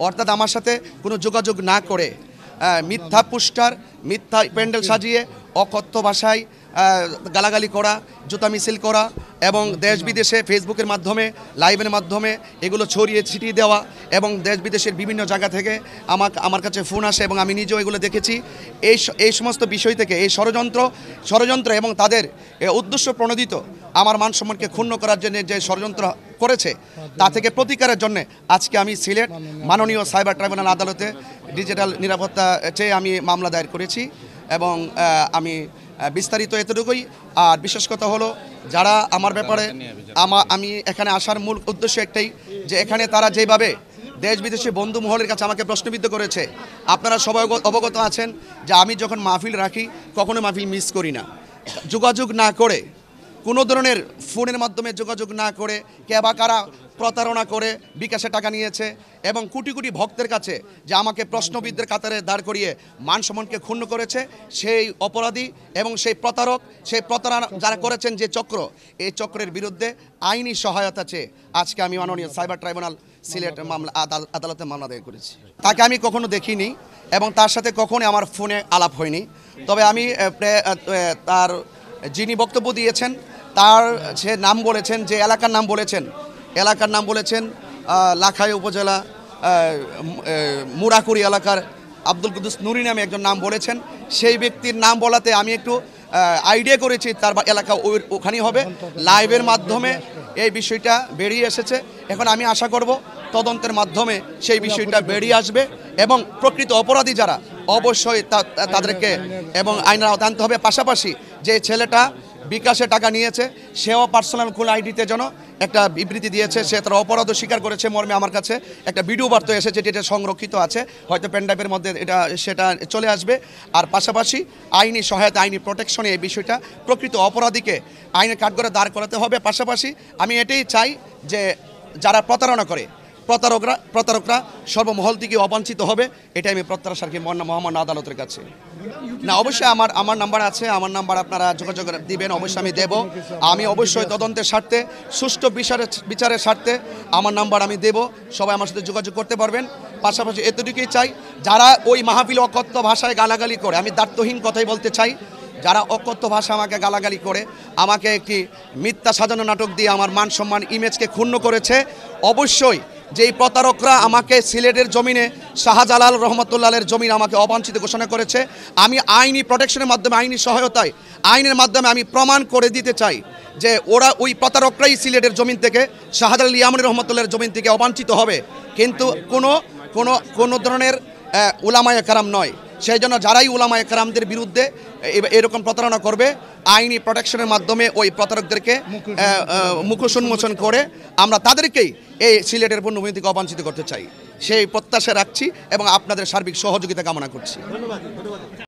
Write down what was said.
অর্থাৎ আমার সাথে কোনো যোগাযোগ না করে মিথ্যা পোস্টার, মিথ্যা প্যান্ডেল সাজিয়ে অকথ্য ভাষায় গালাগালি করা, জুতা মিছিল করা এবং দেশ বিদেশে ফেসবুকের মাধ্যমে, লাইভের মাধ্যমে এগুলো ছড়িয়ে ছিটিয়ে দেওয়া এবং দেশ বিদেশের বিভিন্ন জায়গা থেকে আমার কাছে ফোন আসে এবং আমি নিজেও এগুলো দেখেছি। এই সমস্ত বিষয় থেকে এই ষড়যন্ত্র এবং তাদের উদ্দেশ্য প্রণোদিত আমার মান সম্মানকে ক্ষুণ্ণ করার জন্য যে ষড়যন্ত্র করেছে তা থেকে প্রতিকারের জন্য আজকে আমি সিলেট মাননীয় সাইবার ট্রাইব্যুনাল আদালতে ডিজিটাল নিরাপত্তা চেয়ে আমি মামলা দায়ের করেছি এবং আমি বিস্তারিত এতটুকুই। আর বিশেষ কথা হলো যারা আমার ব্যাপারে আমি এখানে আসার মূল উদ্দেশ্য একটাই, যে এখানে তারা যেভাবে দেশ বিদেশি বন্ধু মহলের কাছে আমাকে প্রশ্নবিদ্ধ করেছে, আপনারা সবাই অবগত আছেন যে আমি যখন মাহফিল রাখি কখনো মাহফিল মিস করি না। যোগাযোগ না করে, কোনো ধরনের ফোনের মাধ্যমে যোগাযোগ না করে কে বা কারা প্রতারণা করে বিকাশে টাকা নিয়েছে এবং কোটি কোটি ভক্তের কাছে যে আমাকে প্রশ্নবিদদের কাতারে দাঁড় করিয়ে মান সম্মানকে ক্ষুণ্ণ করেছে, সেই অপরাধী এবং সেই প্রতারক, সেই প্রতারণা যারা করেছেন যে চক্র, এই চক্রের বিরুদ্ধে আইনি সহায়তা চেয়ে আজকে আমি মাননীয় সাইবার ট্রাইব্যুনাল সিলেট আদালতে মামলা দায়ের করেছি। তাকে আমি কখনো দেখিনি এবং তার সাথে কখনোই আমার ফোনে আলাপ হয়নি। তবে আমি তার যিনি বক্তব্য দিয়েছেন তার সে নাম বলেছেন, যে এলাকার নাম বলেছেন লাখাই উপজেলা মুরাকুড়ি এলাকার আব্দুল কুদ্দুস নুরি নামে একজন নাম বলেছেন। সেই ব্যক্তির নাম বলাতে আমি একটু আইডিয়া করেছি তার এলাকা ওখানেই হবে। লাইভের মাধ্যমে এই বিষয়টা বেরিয়ে এসেছে। এখন আমি আশা করব তদন্তের মাধ্যমে সেই বিষয়টা বেরিয়ে আসবে এবং প্রকৃত অপরাধী যারা অবশ্যই তাদেরকে এবং আইনের আওতায় আনতে হবে। পাশাপাশি যে ছেলেটা বিকাশে টাকা নিয়েছে সেও পার্সোনাল কোন আইডিতে যেন একটা বিবৃতি দিয়েছে, সে তার অপরাধ স্বীকার করেছে মর্মে আমার কাছে একটা ভিডিও বার্তা এসেছে, যেটা সংরক্ষিত আছে, হয়তো পেনড্রাইভের মধ্যে সেটা চলে আসবে। আর পাশাপাশি আইনি সহায়তা, আইনি প্রোটেকশনে এই বিষয়টা প্রকৃত অপরাধীকে আইনের কাঠগড়ায় দাঁড় করাতে হবে। পাশাপাশি আমি এটাই চাই যে যারা প্রতারণা করে প্রতারকরা সর্বমহল থেকে অবাঞ্ছিত হবে, এটা আমি প্রত্যাশা রাখি মহামান্য আদালতের কাছে। না, অবশ্যই আমার নাম্বার আছে, আমার নাম্বার আপনারা যোগাযোগ দিবেন, অবশ্যই আমি দেব। আমি অবশ্যই তদন্তের স্বার্থে, সুষ্ঠু বিচারের স্বার্থে আমার নাম্বার আমি দেব, সবাই আমার সাথে যোগাযোগ করতে পারবেন। পাশাপাশি এতটুকুই চাই, যারা ওই মাহফিল অকথ্য ভাষায় গালাগালি করে, আমি দায়িত্বহীন কথাই বলতে চাই, যারা অকথ্য ভাষা আমাকে গালাগালি করে, আমাকে একটি মিথ্যা সাজানো নাটক দিয়ে আমার মান সম্মান ইমেজকে ক্ষুণ্ণ করেছে, অবশ্যই যেই প্রতারকরা আমাকে সিলেটের জমিনে শাহজালাল রহমতুল্লাহের জমিন আমাকে অবাঞ্ছিত ঘোষণা করেছে, আমি আইনি প্রোটেকশনের মাধ্যমে, আইনি সহায়তায়, আইনের মাধ্যমে আমি প্রমাণ করে দিতে চাই যে ওরা ওই প্রতারকরাই সিলেটের জমিন থেকে শাহজালাল ইয়ামানী রহমতুল্লাহের জমিন থেকে অবাঞ্ছিত হবে, কিন্তু কোনো ধরনের উলামায়ে কেরাম নয়। সেই জন্য যারাই উলামায়ে কেরামদের বিরুদ্ধে এরকম প্রতারণা করবে, আইনি প্রোটেকশনের মাধ্যমে ওই প্রতারকদেরকে মুখোশ উন্মোচন করে আমরা তাদেরকেই এই সিলেটের পূর্ণভূমি থেকে অবাঞ্ছিত করতে চাই, সেই প্রত্যাশা রাখছি এবং আপনাদের সার্বিক সহযোগিতা কামনা করছি। ধন্যবাদ।